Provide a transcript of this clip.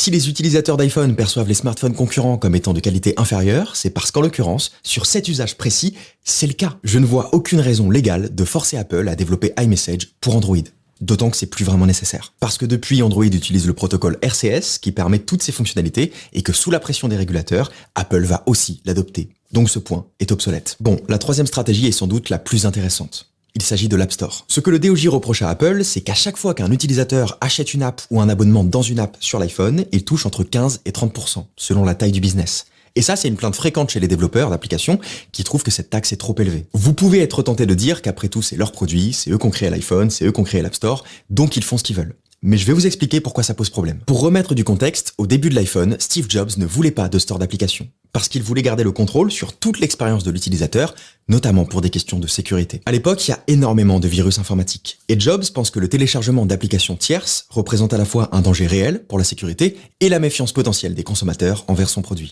Si les utilisateurs d'iPhone perçoivent les smartphones concurrents comme étant de qualité inférieure, c'est parce qu'en l'occurrence, sur cet usage précis, c'est le cas. Je ne vois aucune raison légale de forcer Apple à développer iMessage pour Android. D'autant que c'est plus vraiment nécessaire. Parce que depuis, Android utilise le protocole RCS qui permet toutes ces fonctionnalités et que sous la pression des régulateurs, Apple va aussi l'adopter. Donc ce point est obsolète. Bon, la troisième stratégie est sans doute la plus intéressante. Il s'agit de l'App Store. Ce que le DOJ reproche à Apple, c'est qu'à chaque fois qu'un utilisateur achète une app ou un abonnement dans une app sur l'iPhone, il touche entre 15 et 30%, selon la taille du business. Et ça, c'est une plainte fréquente chez les développeurs d'applications qui trouvent que cette taxe est trop élevée. Vous pouvez être tenté de dire qu'après tout, c'est leur produit, c'est eux qui ont créé l'iPhone, c'est eux qui ont créé l'App Store, donc ils font ce qu'ils veulent. Mais je vais vous expliquer pourquoi ça pose problème. Pour remettre du contexte, au début de l'iPhone, Steve Jobs ne voulait pas de store d'applications, parce qu'il voulait garder le contrôle sur toute l'expérience de l'utilisateur, notamment pour des questions de sécurité. À l'époque, il y a énormément de virus informatiques, et Jobs pense que le téléchargement d'applications tierces représente à la fois un danger réel pour la sécurité et la méfiance potentielle des consommateurs envers son produit.